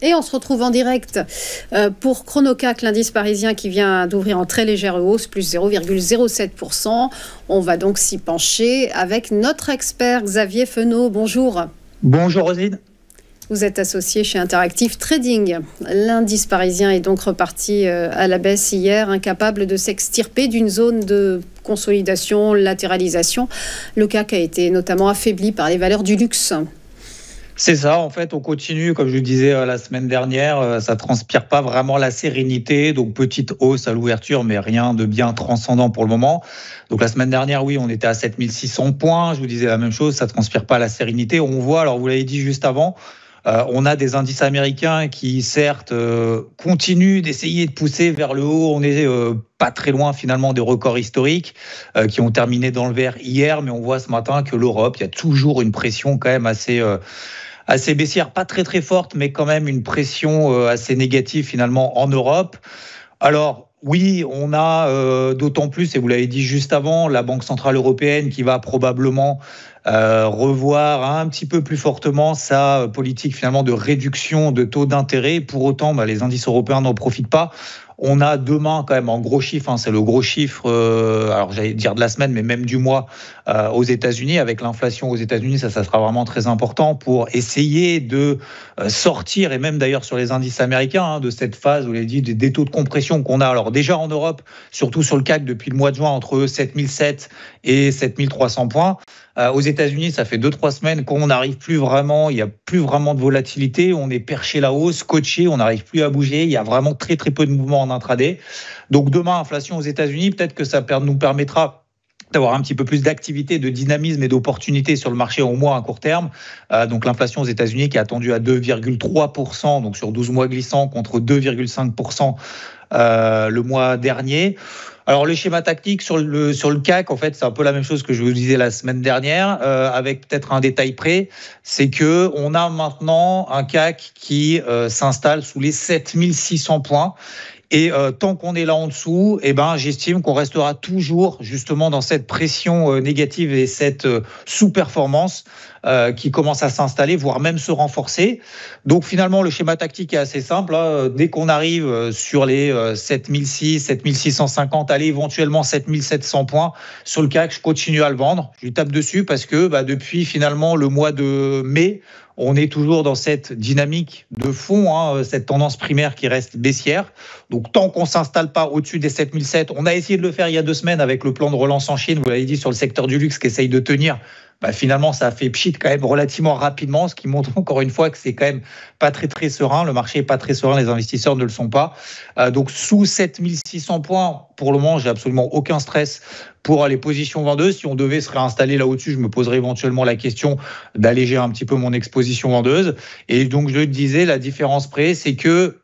Et on se retrouve en direct pour Chronocac, l'indice parisien qui vient d'ouvrir en très légère hausse, plus 0,07%. On va donc s'y pencher avec notre expert Xavier Fenot. Bonjour. Bonjour Rosine. Vous êtes associé chez Interactive Trading. L'indice parisien est donc reparti à la baisse hier, incapable de s'extirper d'une zone de consolidation, latéralisation. Le CAC a été notamment affaibli par les valeurs du luxe. C'est ça, en fait, on continue, comme je le disais la semaine dernière, ça transpire pas vraiment la sérénité, donc petite hausse à l'ouverture, mais rien de bien transcendant pour le moment. Donc la semaine dernière, oui, on était à 7600 points, je vous disais la même chose, ça transpire pas la sérénité. On voit, alors vous l'avez dit juste avant, on a des indices américains qui, certes, continuent d'essayer de pousser vers le haut. On est pas très loin, finalement, des records historiques qui ont terminé dans le vert hier. Mais on voit ce matin que l'Europe, il y a toujours une pression quand même assez baissière. Pas très, très forte, mais quand même une pression assez négative, finalement, en Europe. Alors, oui, on a d'autant plus, et vous l'avez dit juste avant, la Banque Centrale Européenne qui va probablement revoir un petit peu plus fortement sa politique finalement de réduction de taux d'intérêt. Pour autant, les indices européens n'en profitent pas. On a demain quand même en gros chiffre, c'est le gros chiffre, alors j'allais dire de la semaine, mais même du mois aux États-Unis. Avec l'inflation aux États-Unis, ça sera vraiment très important pour essayer de sortir, et même d'ailleurs sur les indices américains, de cette phase, vous l'avez dit, des taux de compression qu'on a. Alors déjà en Europe, surtout sur le CAC depuis le mois de juin, entre 7007 et 7300 points. Aux États-Unis, ça fait 2-3 semaines qu'on n'arrive plus vraiment, il n'y a plus vraiment de volatilité, on est perché là-haut, scotché, on n'arrive plus à bouger, il y a vraiment très très peu de mouvements en intraday. Donc demain, inflation aux États-Unis, peut-être que ça nous permettra d'avoir un petit peu plus d'activité, de dynamisme et d'opportunités sur le marché au moins à court terme. Donc l'inflation aux États-Unis qui est attendue à 2,3%, donc sur 12 mois glissants, contre 2,5% le mois dernier. Alors le schéma tactique sur le CAC, en fait, c'est un peu la même chose que je vous disais la semaine dernière, avec peut-être un détail près, c'est que on a maintenant un CAC qui s'installe sous les 7600 points. Et tant qu'on est là en dessous, j'estime qu'on restera toujours justement dans cette pression négative et cette sous-performance qui commence à s'installer, voire même se renforcer. Donc finalement, le schéma tactique est assez simple. Dès qu'on arrive sur les 7006, 7650, allez éventuellement 7700 points sur le CAC, je continue à le vendre. Je lui tape dessus parce que depuis finalement le mois de mai, on est toujours dans cette dynamique de fond, cette tendance primaire qui reste baissière. Donc, tant qu'on ne s'installe pas au-dessus des 7007, on a essayé de le faire il y a 2 semaines avec le plan de relance en Chine, vous l'avez dit, sur le secteur du luxe qui essaye de tenir. Finalement, ça a fait pchit quand même relativement rapidement, ce qui montre encore une fois que c'est quand même pas très très serein. Le marché n'est pas très serein, les investisseurs ne le sont pas. Donc sous 7600 points, pour le moment, j'ai absolument aucun stress pour les positions vendeuses. Si on devait se réinstaller là au-dessus, je me poserais éventuellement la question d'alléger un petit peu mon exposition vendeuse. Et donc je le disais, la différence près, c'est que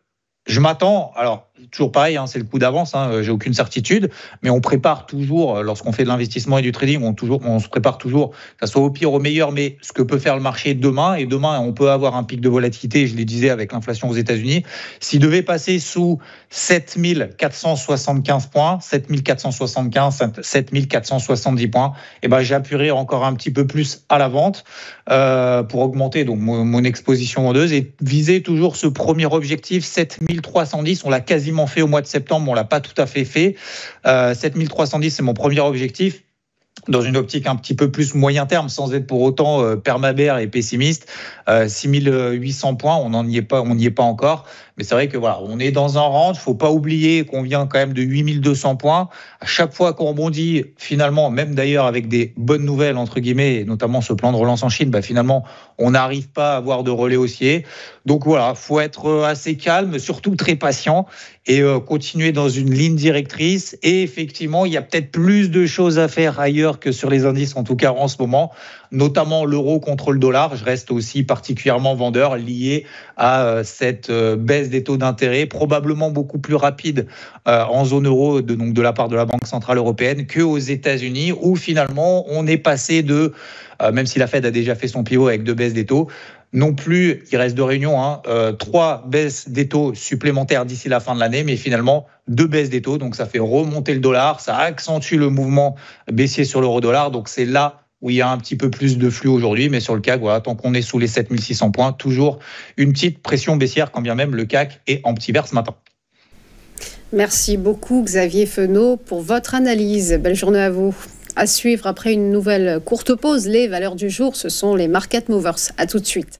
je m'attends, alors toujours pareil, c'est le coup d'avance, j'ai aucune certitude, mais on prépare toujours, lorsqu'on fait de l'investissement et du trading, on se prépare toujours, que ça soit au pire, au meilleur, mais ce que peut faire le marché demain, et demain, on peut avoir un pic de volatilité, je le disais, avec l'inflation aux États-Unis. S'il devait passer sous 7475 points, 7475, 7470 points, j'appuierai encore un petit peu plus à la vente pour augmenter donc mon exposition vendeuse et viser toujours ce premier objectif, 7310, on l'a quasiment fait au mois de septembre, on ne l'a pas tout à fait. 7310, c'est mon premier objectif. Dans une optique un petit peu plus moyen terme, sans être pour autant permabère et pessimiste. 6800 points, on n'y est pas encore. Mais c'est vrai que voilà, on est dans un range. Il ne faut pas oublier qu'on vient quand même de 8200 points. À chaque fois qu'on rebondit, finalement, même d'ailleurs avec des bonnes nouvelles, entre guillemets, et notamment ce plan de relance en Chine, finalement, on n'arrive pas à avoir de relais haussier. Donc voilà, il faut être assez calme, surtout très patient et continuer dans une ligne directrice. Et effectivement, il y a peut-être plus de choses à faire ailleurs que sur les indices, en tout cas en ce moment, notamment l'euro contre le dollar. Je reste aussi particulièrement vendeur lié à cette baisse des taux d'intérêt, probablement beaucoup plus rapide en zone euro donc de la part de la Banque Centrale Européenne qu'aux États-Unis, où finalement on est passé de, même si la Fed a déjà fait son pivot avec 2 baisses des taux, non plus, il reste 2 réunions, 3 baisses des taux supplémentaires d'ici la fin de l'année, mais finalement 2 baisses des taux, donc ça fait remonter le dollar, ça accentue le mouvement baissier sur l'euro-dollar, donc c'est là où il y a un petit peu plus de flux aujourd'hui, mais sur le CAC, voilà, tant qu'on est sous les 7600 points, toujours une petite pression baissière, quand bien même le CAC est en petit vert ce matin. Merci beaucoup Xavier Fenot pour votre analyse. Belle journée à vous. À suivre après une nouvelle courte pause, les valeurs du jour, ce sont les market movers. À tout de suite.